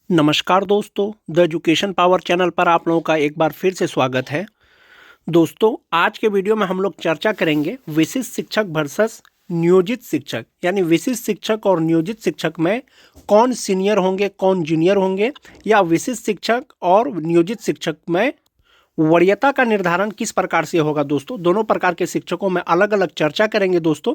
नमस्कार दोस्तों, the education power channel पर आप लोगों का एक बार फिर से स्वागत है। दोस्तों, आज के वीडियो में हम लोग चर्चा करेंगे विशिष्ट शिक्षक वर्सेस नियोजित शिक्षक, यानी विशिष्ट शिक्षक और नियोजित शिक्षक में कौन सीनियर होंगे, कौन जूनियर होंगे, या विशिष्ट शिक्षक और नियोजित शिक्षक में वरीयता का निर्धारण किस प्रकार से होगा। दोस्तों, दोनों प्रकार के शिक्षकों में अलग अलग चर्चा करेंगे। दोस्तों,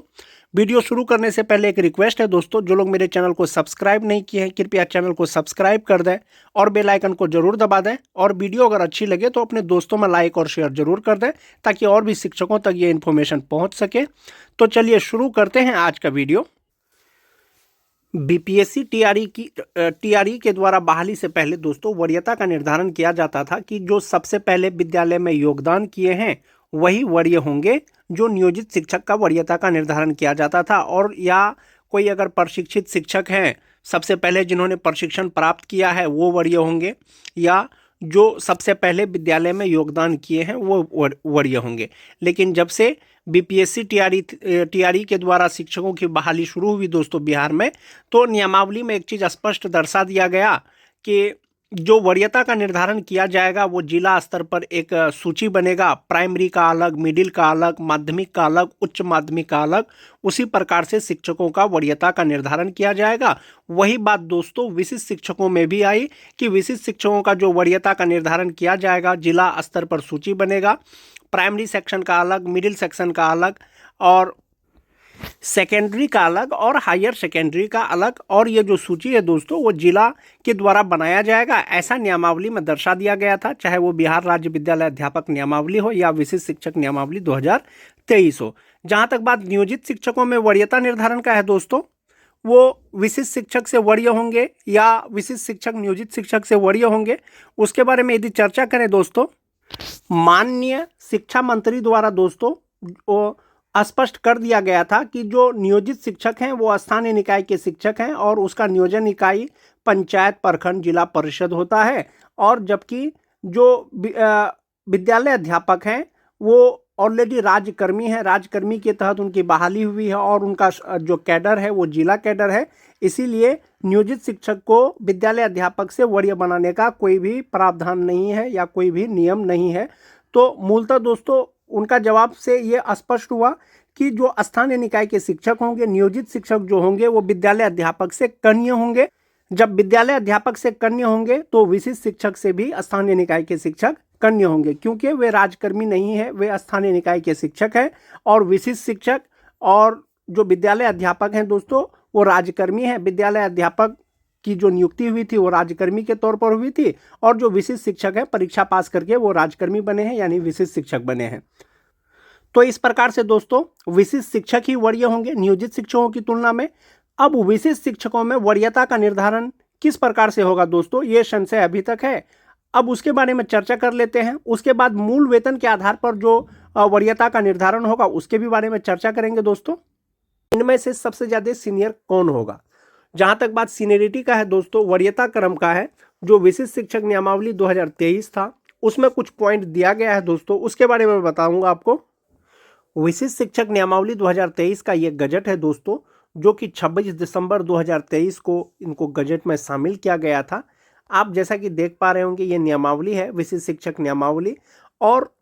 वीडियो शुरू करने से पहले एक रिक्वेस्ट है दोस्तों, जो लोग मेरे चैनल को सब्सक्राइब नहीं किए हैं कृपया चैनल को सब्सक्राइब कर दें और बेल आइकन को जरूर दबा दें। और वीडियो अगर अच्छी लगे तो अपने दोस्तों में लाइक और शेयर जरूर कर दें ताकि और भी शिक्षकों तक ये इन्फॉर्मेशन पहुंच सके। तो चलिए शुरू करते हैं आज का वीडियो। बीपीएससी टीआरई के द्वारा बहाली से पहले दोस्तों वरीयता का निर्धारण किया जाता था कि जो सबसे पहले विद्यालय में योगदान किए हैं वही वरीय होंगे। जो नियोजित शिक्षक का वरीयता का निर्धारण किया जाता था, और या कोई अगर प्रशिक्षित शिक्षक हैं, सबसे पहले जिन्होंने प्रशिक्षण प्राप्त किया है वो वरीय होंगे, या जो सबसे पहले विद्यालय में योगदान किए हैं वो वरीय होंगे। लेकिन जब से बीपीएससी टीआरई के द्वारा शिक्षकों की बहाली शुरू हुई दोस्तों बिहार में, तो नियमावली में एक चीज़ स्पष्ट दर्शा दिया गया कि जो वरीयता का निर्धारण किया जाएगा वो जिला स्तर पर एक सूची बनेगा। प्राइमरी का अलग, मिडिल का अलग, माध्यमिक का अलग, उच्च माध्यमिक का अलग। उसी प्रकार से शिक्षकों का वरीयता का निर्धारण किया जाएगा। वही बात दोस्तों विशिष्ट शिक्षकों में भी आई कि विशिष्ट शिक्षकों का जो वरीयता का निर्धारण किया जाएगा जिला स्तर पर सूची बनेगा। प्राइमरी सेक्शन का अलग, मिडिल सेक्शन का अलग, और सेकेंडरी का अलग, और हायर सेकेंडरी का अलग। और ये जो सूची है दोस्तों वो जिला के द्वारा बनाया जाएगा, ऐसा नियमावली में दर्शा दिया गया था, चाहे वो बिहार राज्य विद्यालय अध्यापक नियमावली हो या विशिष्ट शिक्षक नियमावली 2023 हो। जहाँ तक बात नियोजित शिक्षकों में वरीयता निर्धारण का है दोस्तों, वो विशिष्ट शिक्षक से वरीय होंगे या विशिष्ट शिक्षक नियोजित शिक्षक से वरीय होंगे, उसके बारे में यदि चर्चा करें दोस्तों, माननीय शिक्षा मंत्री द्वारा दोस्तों वो स्पष्ट कर दिया गया था कि जो नियोजित शिक्षक हैं वो स्थानीय निकाय के शिक्षक हैं और उसका नियोजन इकाई पंचायत, प्रखंड, जिला परिषद होता है। और जबकि जो विद्यालय अध्यापक हैं वो ऑलरेडी राज्यकर्मी हैं, राज्यकर्मी के तहत उनकी बहाली हुई है और उनका जो कैडर है वो जिला कैडर है। इसीलिए नियोजित शिक्षक को विद्यालय अध्यापक से वरीय बनाने का कोई भी प्रावधान नहीं है या कोई भी नियम नहीं है। तो मूलतः दोस्तों उनका जवाब से ये स्पष्ट हुआ कि जो स्थानीय निकाय के शिक्षक होंगे, नियोजित शिक्षक जो होंगे वो विद्यालय अध्यापक से कन्य होंगे। जब विद्यालय अध्यापक से कन्य होंगे तो विशिष्ट शिक्षक से भी स्थानीय निकाय के शिक्षक कन्य होंगे, क्योंकि वे राजकर्मी नहीं है, वे स्थानीय निकाय के शिक्षक हैं। और विशिष्ट शिक्षक और जो विद्यालय अध्यापक हैं दोस्तों वो राजकर्मी हैं। विद्यालय अध्यापक की जो नियुक्ति हुई थी वो राजकर्मी के तौर पर हुई थी, और जो विशिष्ट शिक्षक है परीक्षा पास करके वो राजकर्मी बने हैं, यानी विशिष्ट शिक्षक बने हैं। तो इस प्रकार से दोस्तों विशिष्ट शिक्षक ही वरीय होंगे नियोजित शिक्षकों की तुलना में। अब विशिष्ट शिक्षकों में वरीयता का निर्धारण किस प्रकार से होगा दोस्तों, ये संशय अभी तक है। अब उसके बारे में चर्चा कर लेते हैं। उसके बाद मूल वेतन के आधार पर जो वरीयता का निर्धारण होगा उसके भी बारे में चर्चा करेंगे दोस्तों। इनमें से सबसे ज्यादा सीनियर कौन होगा। जहां तक बात सीनियरिटी का है दोस्तों, वरीयता क्रम का है, जो विशिष्ट शिक्षक नियमावली 2023 था उसमें कुछ पॉइंट दिया गया है दोस्तों, उसके बारे में बताऊंगा आपको। विशिष्ट शिक्षक नियमावली 2023 का ये गजट है दोस्तों, जो कि 26 दिसंबर 2023 को इनको गजट में शामिल किया गया था। आप जैसा कि देख पा रहे होंगे ये नियमावली है, विशिष्ट शिक्षक नियमावली। और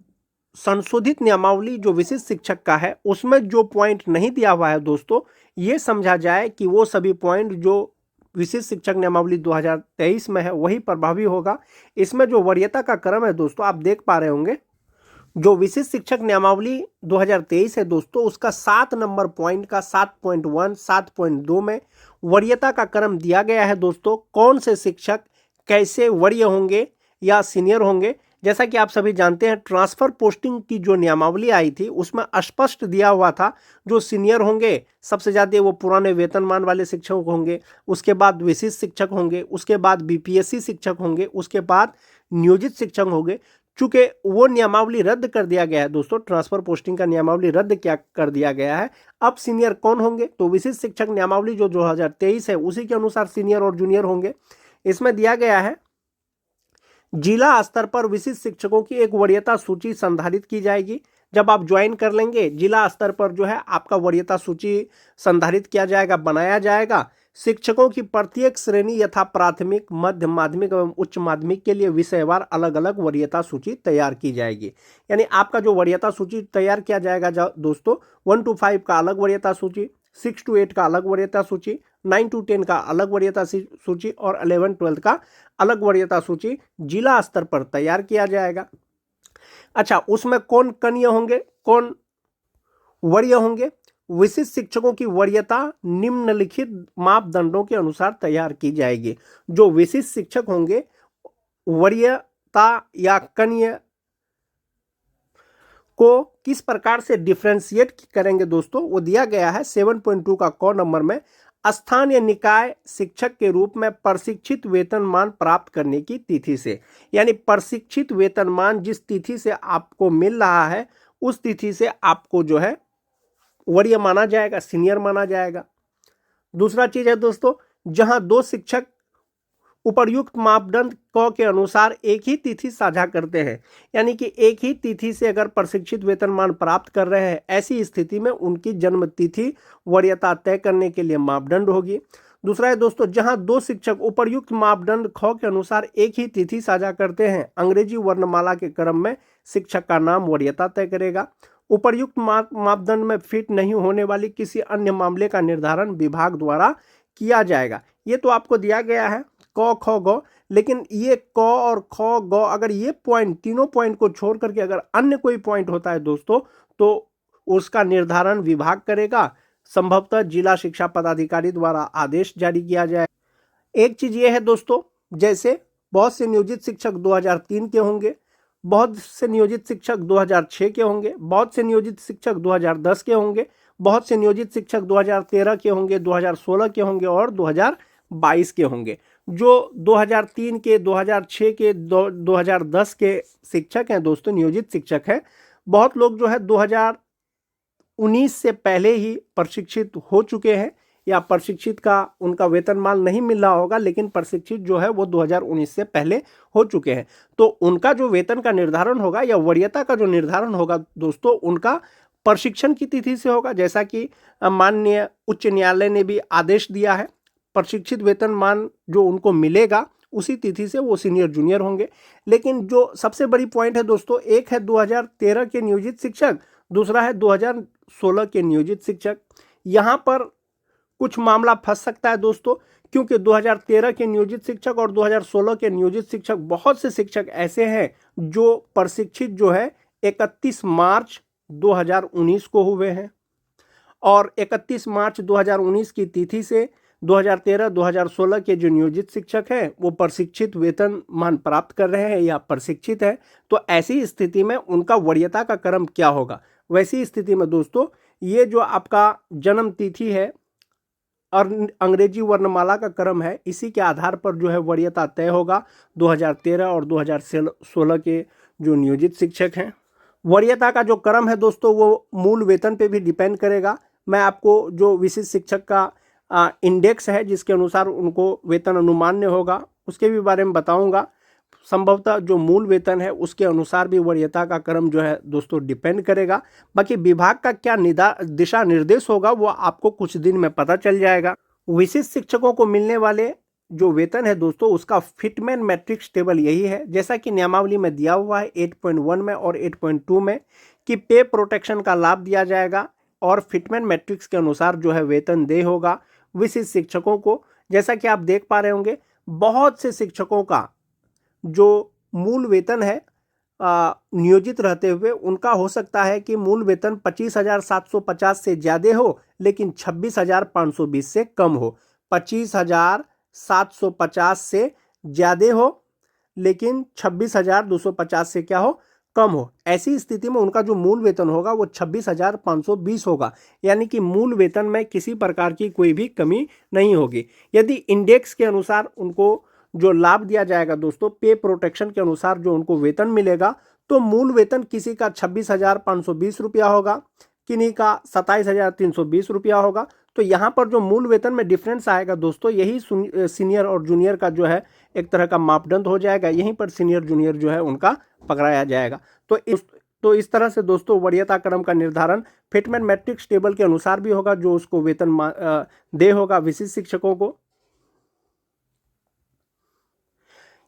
संशोधित नियमावली जो विशिष्ट शिक्षक का है उसमें जो पॉइंट नहीं दिया हुआ है दोस्तों, ये समझा जाए कि वो सभी पॉइंट जो विशिष्ट शिक्षक नियमावली 2023 में है वही प्रभावी होगा। इसमें जो वरीयता का क्रम है दोस्तों आप देख पा रहे होंगे, जो विशिष्ट शिक्षक नियमावली 2023 है दोस्तों उसका 7 नंबर पॉइंट का 7.1, 7.2 में वरीयता का क्रम दिया गया है दोस्तों। कौन से शिक्षक कैसे वरीय होंगे या सीनियर होंगे। जैसा कि आप सभी जानते हैं ट्रांसफर पोस्टिंग की जो नियमावली आई थी उसमें स्पष्ट दिया हुआ था जो सीनियर होंगे सबसे ज़्यादा वो पुराने वेतनमान वाले शिक्षक होंगे, उसके बाद विशिष्ट शिक्षक होंगे, उसके बाद बीपीएससी शिक्षक होंगे, उसके बाद नियोजित शिक्षक होंगे। चूंकि वो नियमावली रद्द कर दिया गया है दोस्तों, ट्रांसफर पोस्टिंग का नियमावली रद्द क्या कर दिया गया है। अब सीनियर कौन होंगे, तो विशिष्ट शिक्षक नियमावली जो 2023 है उसी के अनुसार सीनियर और जूनियर होंगे। इसमें दिया गया है जिला स्तर पर विशिष्ट शिक्षकों की एक वरीयता सूची संधारित की जाएगी। जब आप ज्वाइन कर लेंगे जिला स्तर पर जो है आपका वरीयता सूची संधारित किया जाएगा, बनाया जाएगा। शिक्षकों की प्रत्येक श्रेणी यथा प्राथमिक, मध्य माध्यमिक एवं उच्च माध्यमिक के लिए विषयवार अलग अलग वरीयता सूची तैयार की जाएगी। यानी आपका जो वरीयता सूची तैयार किया जाएगा दोस्तों, 1 to 5 का अलग वरीयता सूची, 6 to 8 का अलग वरीयता सूची, 9 to 10 का अलग वरीयता सूची और 11-12 का अलग वरीयता सूची जिला स्तर पर तैयार किया जाएगा। अच्छा, उसमें कौन कनीय होंगे, कौन वरीय होंगे? विशिष्ट शिक्षकों की वरीयता निम्नलिखित मापदंडों के अनुसार तैयार की जाएगी। जो विशिष्ट शिक्षक होंगे, वरीयता या कनीय को किस प्रकार से डिफरेंशिएट करेंगे दोस्तों, वो दिया गया है 7.2 का क नंबर में। स्थानीय निकाय शिक्षक के रूप में प्रशिक्षित वेतनमान प्राप्त करने की तिथि से, यानी प्रशिक्षित वेतनमान जिस तिथि से आपको मिल रहा है उस तिथि से आपको जो है वरीय माना जाएगा, सीनियर माना जाएगा। दूसरा चीज है दोस्तों, जहां दो शिक्षक उपर्युक्त मापदंड क के अनुसार एक ही तिथि साझा करते हैं, यानी कि एक ही तिथि से अगर प्रशिक्षित वेतनमान प्राप्त कर रहे हैं, ऐसी स्थिति में उनकी जन्म तिथि वरीयता तय करने के लिए मापदंड होगी। दूसरा है दोस्तों, जहां दो शिक्षक उपर्युक्त मापदंड ख के अनुसार एक ही तिथि साझा करते हैं, अंग्रेजी वर्णमाला के क्रम में शिक्षक का नाम वरीयता तय करेगा। उपर्युक्त मापदंड में फिट नहीं होने वाली किसी अन्य मामले का निर्धारण विभाग द्वारा किया जाएगा। ये तो आपको दिया गया है क ख ग, लेकिन ये क और ख ग अगर ये पॉइंट, तीनों पॉइंट को छोड़ करके अगर अन्य कोई पॉइंट होता है दोस्तों, तो उसका निर्धारण विभाग करेगा। संभवतः जिला शिक्षा पदाधिकारी द्वारा आदेश जारी किया जाए। एक चीज ये है दोस्तों, जैसे बहुत से नियोजित शिक्षक 2003 के होंगे, बहुत से नियोजित शिक्षक 2006 के होंगे, बहुत से नियोजित शिक्षक 2010 के होंगे, बहुत से नियोजित शिक्षक 2013 के होंगे, 2016 के होंगे और 2022 के होंगे। जो 2003 के, 2006 के, 2010 के शिक्षक हैं दोस्तों, नियोजित शिक्षक हैं, बहुत लोग जो है 2019 से पहले ही प्रशिक्षित हो चुके हैं, या प्रशिक्षित का उनका वेतनमान नहीं मिल रहा होगा, लेकिन प्रशिक्षित जो है वो 2019 से पहले हो चुके हैं। तो उनका जो वेतन का निर्धारण होगा या वरीयता का जो निर्धारण होगा दोस्तों, उनका प्रशिक्षण की तिथि से होगा। जैसा कि माननीय उच्च न्यायालय ने भी आदेश दिया है, प्रशिक्षित वेतनमान जो उनको मिलेगा उसी तिथि से वो सीनियर जूनियर होंगे। लेकिन जो सबसे बड़ी पॉइंट है दोस्तों, एक है 2013 के नियोजित शिक्षक, दूसरा है 2016 के नियोजित शिक्षक। यहाँ पर कुछ मामला फंस सकता है दोस्तों, क्योंकि 2013 के नियोजित शिक्षक और 2016 के नियोजित शिक्षक, बहुत से शिक्षक ऐसे हैं जो प्रशिक्षित जो है 31 मार्च 2019 को हुए हैं, और 31 मार्च 2019 की तिथि से 2013-2016 के जो नियोजित शिक्षक हैं वो प्रशिक्षित वेतनमान प्राप्त कर रहे हैं या प्रशिक्षित है। तो ऐसी स्थिति में उनका वरीयता का क्रम क्या होगा? वैसी स्थिति में दोस्तों, ये जो आपका जन्म तिथि है और अंग्रेजी वर्णमाला का क्रम है, इसी के आधार पर जो है वरीयता तय होगा 2013 और 2016 के जो नियोजित शिक्षक हैं। वरीयता का जो क्रम है दोस्तों, वो मूल वेतन पे भी डिपेंड करेगा। मैं आपको जो विशिष्ट शिक्षक का इंडेक्स है जिसके अनुसार उनको वेतन अनुमान्य होगा, उसके भी बारे में बताऊंगा। संभवतः जो मूल वेतन है उसके अनुसार भी वरीयता का क्रम जो है दोस्तों डिपेंड करेगा। बाकी विभाग का क्या दिशा निर्देश होगा वो आपको कुछ दिन में पता चल जाएगा। विशिष्ट शिक्षकों को मिलने वाले जो वेतन है दोस्तों, उसका फिटमैन मैट्रिक्स टेबल यही है, जैसा कि नियमावली में दिया हुआ है 8.1 में और 8.2 में, कि पे प्रोटेक्शन का लाभ दिया जाएगा और फिटमैन मैट्रिक्स के अनुसार जो है वेतन देय होगा विशिष्ट शिक्षकों को। जैसा कि आप देख पा रहे होंगे, बहुत से शिक्षकों का जो मूल वेतन है नियोजित रहते हुए, उनका हो सकता है कि मूल वेतन 25,750 से ज़्यादा हो लेकिन 26,520 से कम हो। 25,750 से ज़्यादा हो लेकिन 26,250 से क्या हो, कम हो। ऐसी स्थिति में उनका जो मूल वेतन होगा वो 26,520 होगा, यानी कि मूल वेतन में किसी प्रकार की कोई भी कमी नहीं होगी। यदि इंडेक्स के अनुसार उनको जो लाभ दिया जाएगा दोस्तों, पे प्रोटेक्शन के अनुसार जो उनको वेतन मिलेगा, तो मूल वेतन किसी का 26,520 रुपया होगा, किन्हीं का 27,320 रुपया होगा। तो यहाँ पर जो मूल वेतन में डिफरेंस आएगा दोस्तों, यही सीनियर और जूनियर का जो है एक तरह का मापदंड हो जाएगा। यहीं पर सीनियर जूनियर जो है उनका पकड़ाया जाएगा। तो तो इस तरह से दोस्तों वरीयता क्रम का निर्धारण फिटमेन मैट्रिक्स टेबल के अनुसार भी होगा, जो उसको वेतन दे होगा विशिष्ट शिक्षकों को।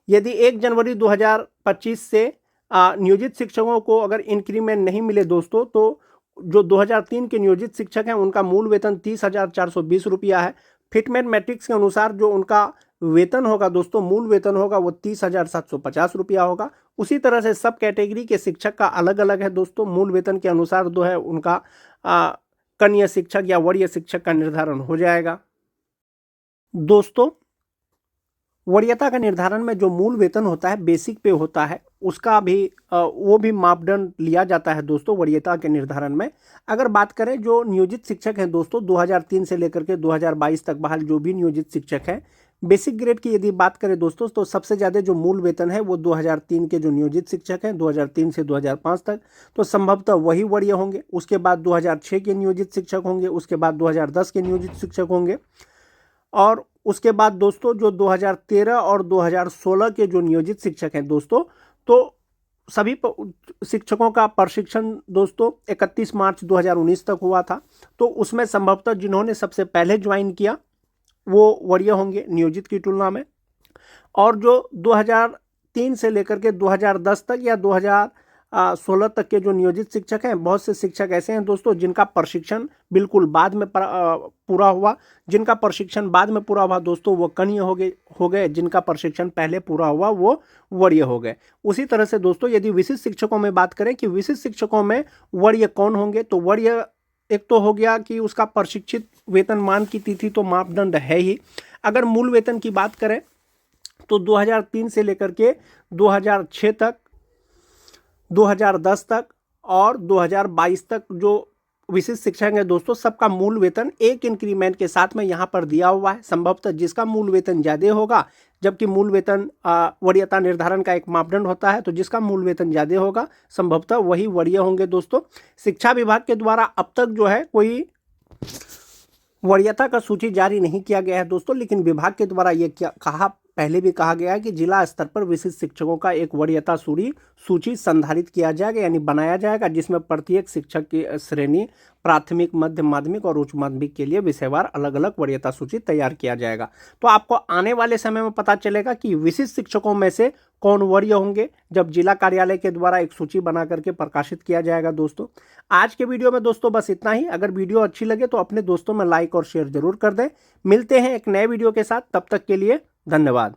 यदि 1 जनवरी 2025 से नियोजित शिक्षकों को अगर इंक्रीमेंट नहीं मिले दोस्तों, तो जो 2003 के नियोजित शिक्षक हैं उनका मूल वेतन 30,420 रुपया है। फिटमेन मैट्रिक्स के अनुसार जो उनका वेतन होगा दोस्तों, मूल वेतन होगा वो 30,750 रुपया होगा। उसी तरह से सब कैटेगरी के शिक्षक का अलग अलग है दोस्तों, मूल वेतन के अनुसार जो है उनका कनीय शिक्षक या वरीय शिक्षक का निर्धारण हो जाएगा। दोस्तों वरीयता का निर्धारण में जो मूल वेतन होता है, बेसिक पे होता है, उसका भी वो भी मापदंड लिया जाता है दोस्तों वरीयता के निर्धारण में। अगर बात करें जो नियोजित शिक्षक हैं दोस्तों, 2003 से लेकर के 2022 तक बहाल जो भी नियोजित शिक्षक हैं, बेसिक ग्रेड की यदि बात करें दोस्तों, तो सबसे ज़्यादा जो मूल वेतन है वो 2003 के जो नियोजित शिक्षक हैं 2003 से 2005 तक, तो संभवतः वही वरीय होंगे। उसके बाद 2006 के नियोजित शिक्षक होंगे, उसके बाद 2010 के नियोजित शिक्षक होंगे, और उसके बाद दोस्तों जो 2013 और 2016 के जो नियोजित शिक्षक हैं दोस्तों, तो सभी शिक्षकों का प्रशिक्षण दोस्तों 31 मार्च 2019 तक हुआ था। तो उसमें संभवतः जिन्होंने सबसे पहले ज्वाइन किया वो वरीय होंगे नियोजित की तुलना में। और जो 2003 से लेकर के 2010 तक या 2016 तक के जो नियोजित शिक्षक हैं, बहुत से शिक्षक ऐसे हैं दोस्तों जिनका प्रशिक्षण बिल्कुल बाद में पूरा हुआ। जिनका प्रशिक्षण बाद में पूरा हुआ दोस्तों वो कनीय हो गए, जिनका प्रशिक्षण पहले पूरा हुआ वो वरीय हो गए। उसी तरह से दोस्तों यदि विशिष्ट शिक्षकों में बात करें कि विशिष्ट शिक्षकों में वरीय कौन होंगे, तो वरीय एक तो हो गया कि उसका प्रशिक्षित वेतनमान की तिथि तो मापदंड है ही। अगर मूल वेतन की बात करें तो 2003 से लेकर के 2006 तक, 2010 तक और 2022 तक जो विशिष्ट शिक्षक हैं दोस्तों, सबका मूल वेतन एक इंक्रीमेंट के साथ में यहाँ पर दिया हुआ है। संभवतः जिसका मूल वेतन ज़्यादा होगा, जबकि मूल वेतन वरीयता निर्धारण का एक मापदंड होता है, तो जिसका मूल वेतन ज़्यादा होगा संभवतः वही वरीय होंगे दोस्तों। शिक्षा विभाग के द्वारा अब तक जो है कोई वरीयता का सूची जारी नहीं किया गया है दोस्तों, लेकिन विभाग के द्वारा ये पहले भी कहा गया है कि जिला स्तर पर विशिष्ट शिक्षकों का एक वरीयता सूची संधारित किया जाएगा, यानी बनाया जाएगा, जिसमें प्रत्येक शिक्षक की श्रेणी प्राथमिक, मध्य माध्यमिक और उच्च माध्यमिक के लिए विषयवार अलग अलग वरीयता सूची तैयार किया जाएगा। तो आपको आने वाले समय में पता चलेगा कि विशिष्ट शिक्षकों में से कौन वरीय होंगे, जब जिला कार्यालय के द्वारा एक सूची बना करके प्रकाशित किया जाएगा दोस्तों। आज के वीडियो में दोस्तों बस इतना ही। अगर वीडियो अच्छी लगे तो अपने दोस्तों में लाइक और शेयर जरूर कर दें। मिलते हैं एक नए वीडियो के साथ, तब तक के लिए धन्यवाद।